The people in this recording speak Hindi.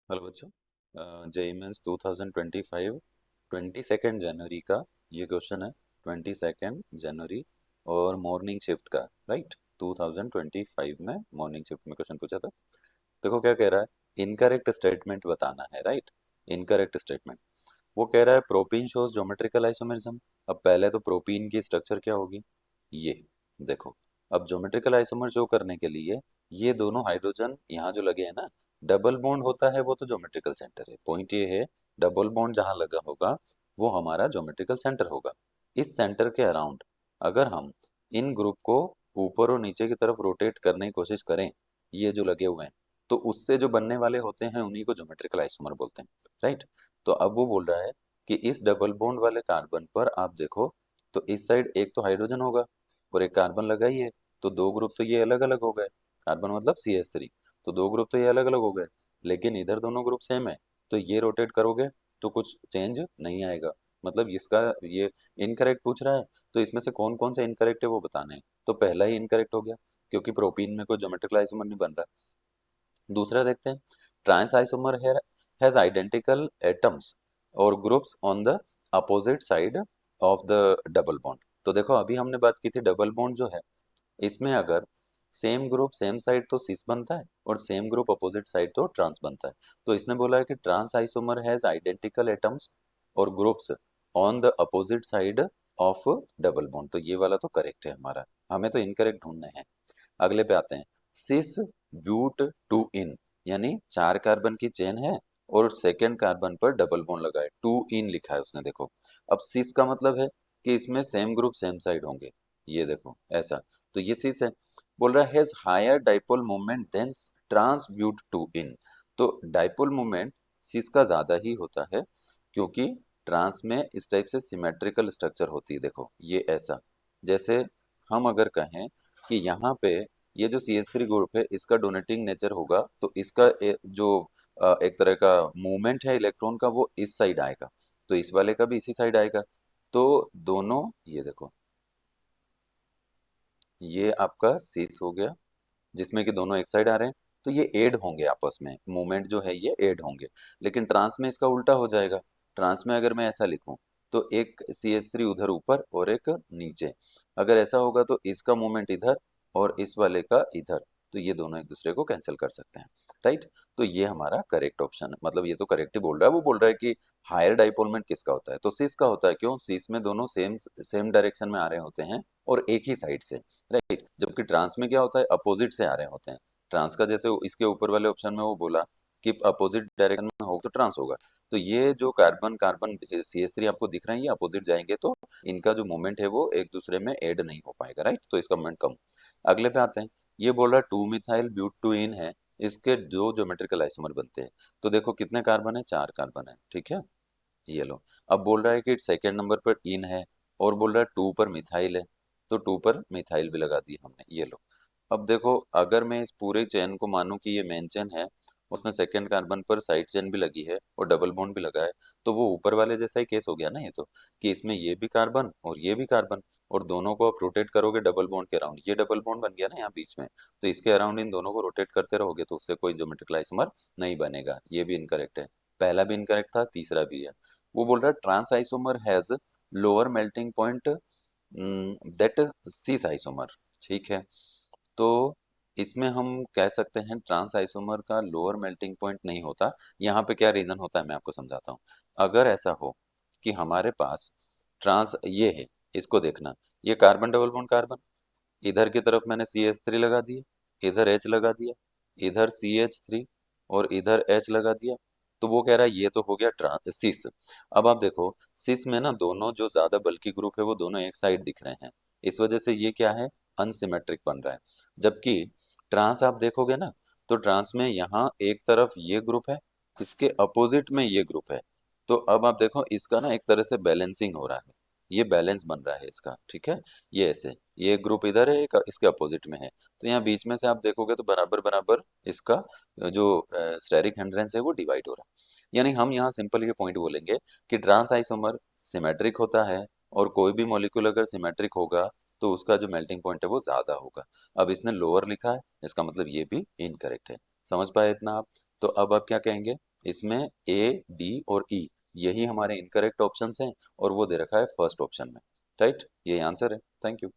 हेलो बच्चों, जेई मेंस 2025 22 जनवरी का ये क्वेश्चन है। 22 जनवरी और मॉर्निंग शिफ्ट का, राइट। 2025 में मॉर्निंग शिफ्ट में क्वेश्चन पूछा था। देखो क्या कह रहा है, इनकरेक्ट स्टेटमेंट बताना है, राइट। इनकरेक्ट स्टेटमेंट, वो कह रहा है प्रोपीन शोज ज्योमेट्रिकल आइसोमेरिज्म। अब पहले तो प्रोपीन की स्ट्रक्चर क्या होगी, ये देखो। अब ज्योमेट्रिकल आइसोमर शो करने के लिए ये दोनों हाइड्रोजन यहाँ जो लगे हैं ना, डबल बॉन्ड होता है वो तो ज्योमेट्रिकल सेंटर है। पॉइंट ये है, डबल बॉन्ड जहाँ लगा होगा वो हमारा ज्योमेट्रिकल सेंटर होगा। इस सेंटर के अराउंड अगर हम इन ग्रुप को ऊपर और नीचे की तरफ रोटेट करने की कोशिश करें, ये जो लगे हुए हैं, तो उससे जो बनने वाले होते हैं उन्हीं को ज्योमेट्रिकल आइसोमर बोलते हैं, राइट। तो अब वो बोल रहा है कि इस डबल बॉन्ड वाले कार्बन पर आप देखो, तो इस साइड एक तो हाइड्रोजन होगा और एक कार्बन लगा ही है, तो दो ग्रुप तो ये अलग अलग हो गए। कार्बन मतलब CH3, तो दो ग्रुप तो ये अलग अलग हो गए। लेकिन इधर दोनों ग्रुप सेम है, तो ये रोटेट करोगे तो कुछ चेंज नहीं आएगा। मतलब इसका ये इनकरेक्ट पूछ रहा है, तो इसमें से कौन कौन से इनकरेक्ट है वो बताने हैं। तो पहला ही इनकरेक्ट हो गया, क्योंकि प्रोपीन में कोई ज्योमेट्रिकल आइसोमर नहीं बन रहा। दूसरा देखते हैं, trans isomer has identical atoms और groups on the opposite side of the double bond. तो देखो अभी हमने बात की थी डबल बॉन्ड जो है, इसमें अगर सेम ग्रुप सेम साइड तो सिस बनता है और सेम ग्रुप अपोजिट साइड तो ट्रांस बनता है। तो इसने बोला है कि trans isomer has identical atoms और groups on the opposite side of double bond. तो ये वाला तो करेक्ट है हमारा, हमें तो इनकरेक्ट ढूंढने हैं। अगले पे आते हैं, सिस ब्यूट टू इन, यानी चार कार्बन की चेन है और सेकेंड कार्बन पर डबल बॉन्ड लगा है, टू इन लिखा है उसने, देखो। अब सिस का मतलब है कि इसमें सेम ग्रुप सेम साइड होंगे, ये देखो ऐसा। तो ये सिस है। बोल रहा है has higher dipole moment than trans but two ene. तो डाइपोल मोमेंट सिस का ज्यादा ही होता है, क्योंकि ट्रांस में इस टाइप से सिमेट्रिकल स्ट्रक्चर होती है, देखो ये ऐसा। जैसे हम अगर कहें कि यहाँ पे ये जो CH3 ग्रुप है इसका डोनेटिंग नेचर होगा, तो इसका जो एक तरह का मूवमेंट है इलेक्ट्रॉन का वो इस साइड आएगा, तो इस वाले का भी इसी साइड आएगा। तो दोनों, ये देखो, ये आपका सीस हो गया जिसमें कि दोनों एक साइड आ रहे हैं, तो ये ऐड होंगे आपस में, मूवमेंट जो है ये ऐड होंगे। लेकिन ट्रांस में इसका उल्टा हो जाएगा। ट्रांस में अगर मैं ऐसा लिखूं, तो एक CH3 उधर ऊपर और एक नीचे, अगर ऐसा होगा तो इसका मूवमेंट इधर और इस वाले का इधर, तो ये दोनों एक दूसरे को कैंसिल कर सकते हैं, राइट। तो ये हमारा करेक्ट ऑप्शन है, मतलब ये तो करेक्ट ही बोल रहा है। वो बोल रहा है कि हायर डाइपोलमेंट किसका होता है, तो सिस का होता है। क्यों, सिस में दोनों सेम सेम डायरेक्शन में आ रहे होते हैं और एक ही साइड से, राइट। जबकि ट्रांस में क्या होता है, अपोजिट से आ रहे होते हैं। ट्रांस का जैसे इसके ऊपर वाले ऑप्शन में वो बोला कि अपोजिट डायरेक्शन में हो तो ट्रांस होगा। तो ये जो कार्बन कार्बन CH3 आपको दिख रहे हैं, ये अपोजिट जाएंगे तो इनका जो मोमेंट है वो एक दूसरे में ऐड नहीं हो पाएगा, राइट। तो इसका मोमेंट कम। अगले पे आते हैं, ये बोल रहा है 2 मिथाइल ब्यूटेन है, इसके दो ज्योमेट्रिकल आइसोमर बनते हैं। तो देखो कितने कार्बन है, चार कार्बन है, ठीक है। ये लो। अब बोल रहा है कि सेकंड नंबर पर इन है और बोल रहा है 2 पर मिथाइल है, तो 2 पर मिथाइल भी लगा दिया हमने, ये लो। अब देखो, अगर मैं इस पूरे चेन को मानूं कि ये मेन चेन है, उसमें सेकंड कार्बन पर साइड चेन भी लगी है और डबल बॉन्ड भी लगा है, तो वो ऊपर वाले जैसा ही केस हो गया ना ये तो, कि इसमें ये भी कार्बन और ये भी कार्बन, और दोनों को आप रोटेट करोगे डबल बॉन्ड के अराउंड, ये डबल बॉन्ड बन गया ना यहाँ बीच में, तो इसके अराउंड इन दोनों को रोटेट करते रहोगे तो उससे कोई ज्योमेट्रिकल आइसोमर नहीं बनेगा। ये भी इनकरेक्ट है, पहला भी इनकरेक्ट था, तीसरा भी है। वो बोल रहा है trans isomer has lower melting point that cis isomer, ठीक है। तो इसमें हम कह सकते हैं ट्रांस आइसोमर का लोअर मेल्टिंग पॉइंट नहीं होता। यहाँ पे क्या रीजन होता है मैं आपको समझाता हूँ। अगर ऐसा हो कि हमारे पास ट्रांस ये है, इसको देखना, ये कार्बन डबल बॉन्ड कार्बन, इधर की तरफ मैंने CH3 लगा दिया, इधर H लगा दिया, इधर CH3 और इधर H लगा दिया, तो वो कह रहा है ये तो हो गया ट्रांस सिस। अब आप देखो, सिस में ना दोनों जो ज्यादा बल्कि ग्रुप है वो दोनों एक साइड दिख रहे हैं, इस वजह से ये क्या है, अनसिमेट्रिक बन रहा है। जबकि ट्रांस आप देखोगे ना, तो ट्रांस में यहाँ एक तरफ ये ग्रुप है, इसके अपोजिट में ये ग्रुप है। तो अब आप देखो इसका ना एक तरह से बैलेंसिंग हो रहा है, ये बैलेंस बन रहा है इसका, ठीक है। ये ऐसे, ये ग्रुप इधर है, एक इसके अपोजिट में है, तो यहाँ बीच में से आप देखोगे तो बराबर बराबर इसका जो स्टेरिक हिंड्रेंस है वो डिवाइड हो रहा है। यानी हम यहाँ सिंपल ये पॉइंट बोलेंगे कि ट्रांस आइसोमर सिमेट्रिक होता है, और कोई भी मॉलिक्यूल अगर सिमेट्रिक होगा तो उसका जो मेल्टिंग पॉइंट है वो ज्यादा होगा। अब इसने लोअर लिखा है, इसका मतलब ये भी इनकरेक्ट है। समझ पाए इतना आप? तो अब आप क्या कहेंगे, इसमें ए, डी और ई यही हमारे इनकरेक्ट ऑप्शंस हैं और वो दे रखा है फर्स्ट ऑप्शन में। राइट, ये आंसर है। Thank you.